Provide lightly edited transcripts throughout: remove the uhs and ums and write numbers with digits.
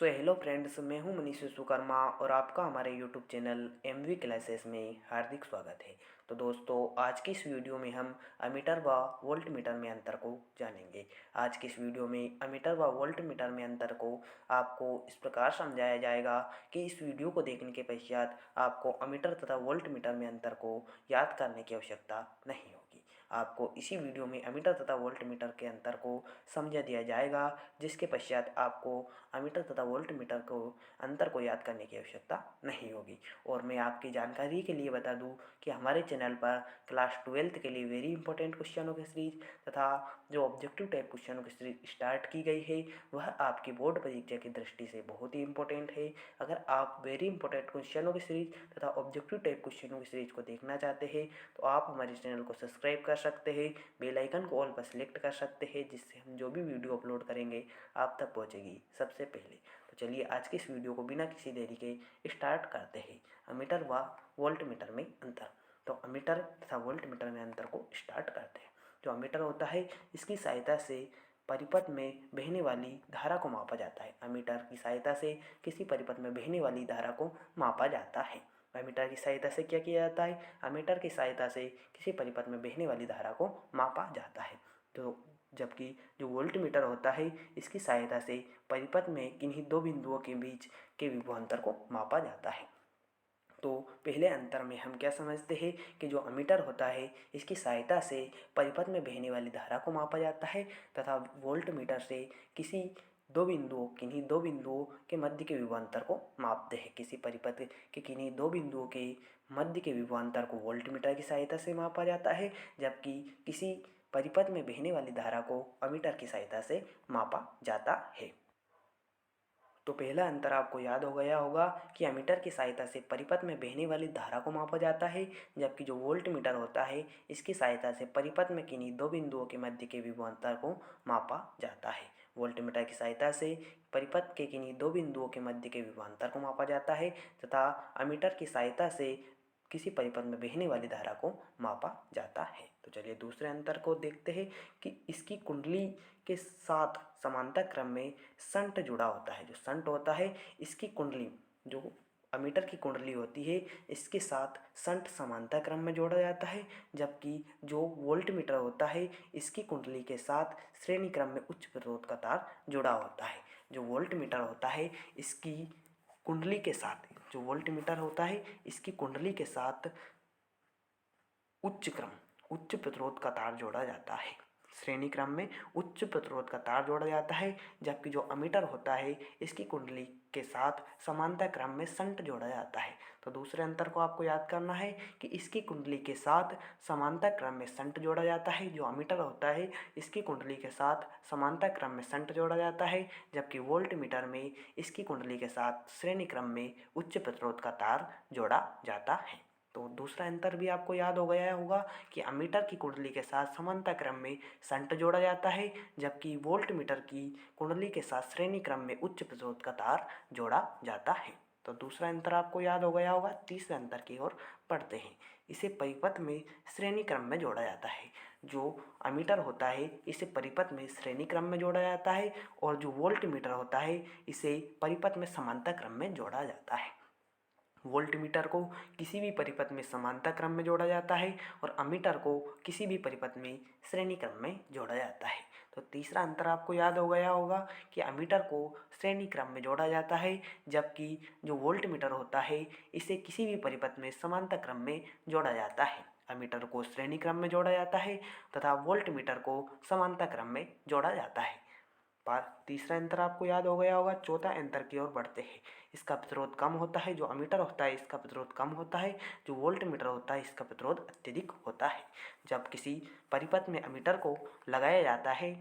Hello friends, मैं हूं मनीष विश्वकर्मा और आपका हमारे यूट्यूब चैनल एमवी क्लासेस में हार्दिक स्वागत है। तो दोस्तों, आज की इस वीडियो में हम अमीटर व वोल्ट मीटर में अंतर को जानेंगे। आज की इस वीडियो में अमीटर व वोल्ट मीटर में अंतर को आपको इस प्रकार समझाया जाएगा कि इस वीडियो को देखने के पश्चात आपको अमीटर तथा वोल्ट मीटर में अंतर को याद करने की आवश्यकता नहीं होगी। आपको इसी वीडियो में अमीटर तथा वोल्ट मीटर के अंतर को समझा दिया जाएगा, जिसके पश्चात आपको अमीटर तथा वोल्ट मीटर को अंतर को याद करने की आवश्यकता नहीं होगी। और मैं आपकी जानकारी के लिए बता दूं कि हमारे चैनल पर क्लास 12th के लिए वेरी इंपॉर्टेंट क्वेश्चनों की सीरीज तथा जो ऑब्जेक्टिव टाइप क्वेश्चनों की सीरीज स्टार्ट की गई है, वह आपकी बोर्ड परीक्षा की दृष्टि से बहुत ही इंपॉर्टेंट है। अगर आप वेरी इंपॉर्टेंट क्वेश्चनों की सीरीज तथा ऑब्जेक्टिव टाइप क्वेश्चनों की सीरीज को देखना चाहते हैं तो आप हमारे चैनल को सब्सक्राइब कर सकते हैं, बेल आइकन को ऑल पर सिलेक्ट कर सकते हैं, जिससे हम जो भी वीडियो अपलोड करेंगे आप तक पहुंचेगी सबसे पहले। तो चलिए आज की इस वीडियो को बिना किसी देरी के स्टार्ट करते हैं। अमीटर व वोल्ट मीटर में अंतर। तो अमीटर तथा वोल्ट मीटर में अंतर को स्टार्ट करते हैं। जो अमीटर होता है, इसकी सहायता से परिपथ में बहने वाली धारा को मापा जाता है। अमीटर की सहायता से किसी परिपथ में बहने वाली धारा को मापा जाता है। अमीटर की सहायता से क्या किया जाता है? अमीटर की सहायता से किसी परिपथ में बहने वाली धारा को मापा जाता है। तो जबकि जो वोल्ट मीटर होता है, इसकी सहायता से परिपथ में किन्हीं दो बिंदुओं के बीच के विभवांतर को मापा जाता है। तो पहले अंतर में हम क्या समझते हैं कि जो अमीटर होता है, इसकी सहायता से परिपथ में बहने वाली धारा को मापा जाता है तथा वोल्ट मीटर से किसी किन्हीं दो बिंदुओं के मध्य के विभवांतर को मापते हैं। किसी परिपथ के किन्हीं दो बिंदुओं के मध्य के विभवांतर को वोल्ट मीटर की सहायता से मापा जाता है, जबकि किसी परिपथ में बहने वाली धारा को अमीटर की सहायता से मापा जाता है। तो पहला अंतर आपको याद हो गया होगा कि अमीटर की सहायता से परिपथ में बहने वाली धारा को मापा जाता है, जबकि जो वोल्ट मीटर होता है, इसकी सहायता से परिपथ में किन्हीं दो बिंदुओं के मध्य के विभवांतर को मापा जाता है। वोल्ट मीटर की सहायता से परिपथ के किन्हीं दो बिंदुओं के मध्य के विभवांतर को मापा जाता है तथा अमीटर की सहायता से किसी परिपथ में बहने वाली धारा को मापा जाता है। तो चलिए दूसरे अंतर को देखते हैं कि इसकी कुंडली के साथ समांतर क्रम में शंट जुड़ा होता है। जो शंट होता है, इसकी कुंडली, जो अमीटर की कुंडली होती है, इसके साथ शंट समांतर क्रम में जोड़ा जाता है, जबकि जो वोल्ट मीटर होता है, इसकी कुंडली के साथ श्रेणी क्रम में उच्च प्रतिरोध का तार जुड़ा होता है। जो वोल्ट मीटर होता है, इसकी कुंडली के साथ जो वोल्ट मीटर होता है, इसकी कुंडली के साथ उच्च प्रतिरोध का तार जोड़ा जाता है। श्रेणी क्रम में उच्च प्रतिरोध का तार जोड़ा जाता है, जबकि जो अमीटर होता है, इसकी कुंडली के साथ समांतर क्रम में शंट जोड़ा जाता है। तो दूसरे अंतर को आपको याद करना है कि इसकी कुंडली के साथ समांतर क्रम में शंट जोड़ा जाता है। जो अमीटर होता है, इसकी कुंडली के साथ समांतर क्रम में शंट जोड़ा जाता है, जबकि वोल्ट मीटर में इसकी कुंडली के साथ श्रेणी क्रम में उच्च प्रतिरोध का तार जोड़ा जाता है। तो दूसरा अंतर भी आपको याद हो गया होगा कि अमीटर की कुंडली के साथ समांतर क्रम में शंट जोड़ा जाता है, जबकि वोल्ट मीटर की कुंडली के साथ श्रेणी क्रम में उच्च प्रतिरोध का तार जोड़ा जाता है। तो दूसरा अंतर आपको याद हो गया होगा। तीसरे अंतर की ओर बढ़ते हैं। इसे परिपथ में श्रेणी क्रम में जोड़ा जाता है। जो अमीटर होता है, इसे परिपथ में श्रेणी क्रम में जोड़ा जाता है, और जो वोल्ट मीटर होता है, इसे परिपथ में समांतर क्रम में जोड़ा जाता है। वोल्ट मीटर को किसी भी परिपथ में समांतर क्रम में जोड़ा जाता है और अमीटर को किसी भी परिपथ में श्रेणी क्रम में जोड़ा जाता है। तो तीसरा अंतर आपको याद हो गया होगा कि अमीटर को श्रेणी क्रम में जोड़ा जाता है, जबकि जो वोल्ट मीटर होता है, इसे किसी भी परिपथ में समांतर क्रम में जोड़ा जाता है। अमीटर को श्रेणी क्रम में जोड़ा जाता है तथा वोल्ट मीटर को समांतर क्रम में जोड़ा जाता है। पर तीसरा अंतर आपको याद हो गया होगा। चौथा अंतर की ओर बढ़ते हैं। इसका प्रतिरोध कम होता है। जो अमीटर होता है, इसका प्रतिरोध कम होता है। जो वोल्ट मीटर होता है, इसका प्रतिरोध अत्यधिक होता है। जब किसी परिपथ में अमीटर को लगाया जाता है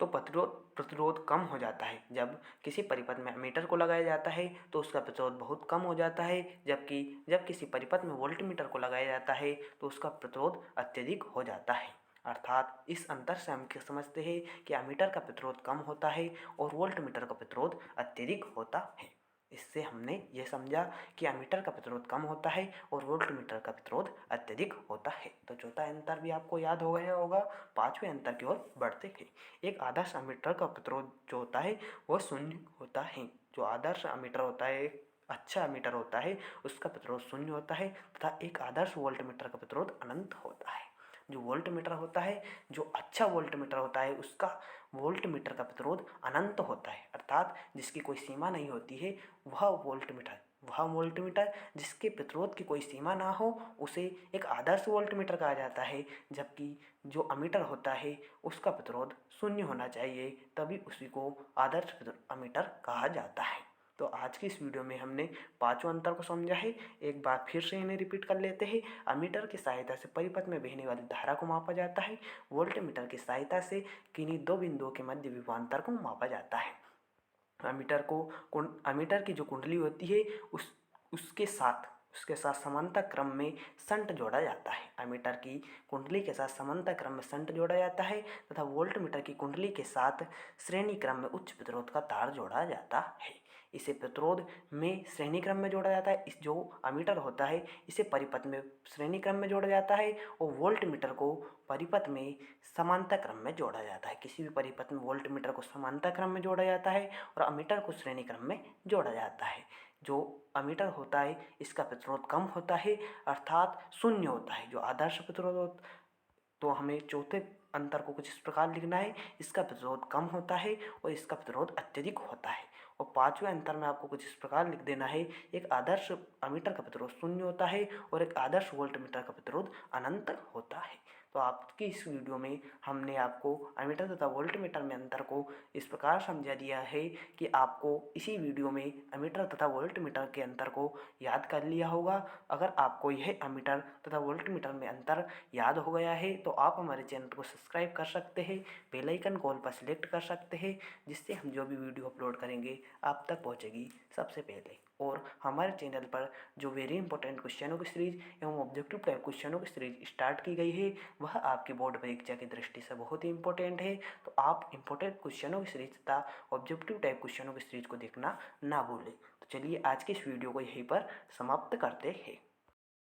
तो प्रतिरोध कम हो जाता है। जब किसी परिपथ में अमीटर को लगाया जाता है तो उसका प्रतिरोध बहुत कम हो जाता है, जबकि जब किसी परिपथ में वोल्ट मीटर को लगाया जाता है तो उसका प्रतिरोध अत्यधिक हो जाता है। अर्थात इस अंतर से हम क्या समझते हैं कि अमीटर का प्रतिरोध कम होता है और वोल्ट मीटर का प्रतिरोध अत्यधिक होता है। इससे हमने ये समझा कि अमीटर का प्रतिरोध कम होता है और वोल्टमीटर का प्रतिरोध अत्यधिक होता है। तो चौथा अंतर भी आपको याद हो गया होगा। पांचवें अंतर की ओर बढ़ते हैं। एक आदर्श अमीटर का प्रतिरोध जो होता है वह शून्य होता है। जो आदर्श अमीटर होता है, एक अच्छा अमीटर होता है, उसका प्रतिरोध शून्य होता है तथा एक आदर्श वोल्टमीटर का प्रतिरोध अनंत होता है। जो वोल्टमीटर होता है, जो अच्छा वोल्टमीटर होता है, उसका वोल्टमीटर का प्रतिरोध अनंत होता है, अर्थात जिसकी कोई सीमा नहीं होती है वह वोल्टमीटर जिसके प्रतिरोध की कोई सीमा ना हो उसे एक आदर्श वोल्टमीटर कहा जाता है। जबकि जो अमीटर होता है उसका प्रतिरोध शून्य होना चाहिए, तभी उसी को आदर्श अमीटर कहा जाता है। तो आज की इस वीडियो में हमने पांचों अंतर को समझा है। एक बार फिर से इन्हें रिपीट कर लेते हैं। अमीटर की सहायता से परिपथ में बहने वाली धारा को मापा जाता है। वोल्टमीटर की सहायता से किन्हीं दो बिंदुओं के मध्य विभवांतर को मापा जाता है। अमीटर की जो कुंडली होती है उसके साथ समांतर क्रम में शंट जोड़ा जाता है। अमीटर की कुंडली के साथ समांतर क्रम में शंट जोड़ा जाता है तथा वोल्टमीटर की कुंडली के साथ श्रेणी क्रम में उच्च प्रतिरोध का तार जोड़ा जाता है। इसे प्रतिरोध में श्रेणी क्रम में जोड़ा जाता है। इस जो अमीटर होता है इसे परिपथ में श्रेणी क्रम में जोड़ा जाता है और वोल्टमीटर को परिपथ में समांतर क्रम में जोड़ा जाता है। किसी भी परिपथ में वोल्टमीटर को समांतर क्रम में जोड़ा जाता है और अमीटर को श्रेणी क्रम में जोड़ा जाता है। जो अमीटर होता है इसका प्रतिरोध कम होता है, अर्थात शून्य होता है। जो आदर्श प्रतिरोध, तो हमें चौथे अंतर को कुछ इस प्रकार लिखना है। इसका प्रतिरोध कम होता है और इसका प्रतिरोध अत्यधिक होता है। और पांचवें अंतर में आपको कुछ इस प्रकार लिख देना है। एक आदर्श अमीटर का प्रतिरोध शून्य होता है और एक आदर्श वोल्टमीटर का प्रतिरोध अनंत होता है। तो आपकी इस वीडियो में हमने आपको अमीटर तथा वोल्टमीटर में अंतर को इस प्रकार समझा दिया है कि आपको इसी वीडियो में अमीटर तथा वोल्टमीटर के अंतर को याद कर लिया होगा। अगर आपको यह अमीटर तथा वोल्टमीटर में अंतर याद हो गया है तो आप हमारे चैनल को सब्सक्राइब कर सकते हैं, बेल आइकन कॉल पर सिलेक्ट कर सकते हैं, जिससे हम जो भी वीडियो अपलोड करेंगे आप तक पहुंचेगी सबसे पहले। और हमारे चैनल पर जो वेरी इंपॉर्टेंट क्वेश्चनों की सीरीज एवं ऑब्जेक्टिव टाइप क्वेश्चनों की सीरीज स्टार्ट की गई है वह आपकी बोर्ड परीक्षा की दृष्टि से बहुत ही इंपॉर्टेंट है। तो आप इंपॉर्टेंट क्वेश्चनों की सीरीज तथा ऑब्जेक्टिव टाइप क्वेश्चनों की सीरीज को देखना ना भूलें। तो चलिए आज की इस वीडियो को यहीं पर समाप्त करते हैं।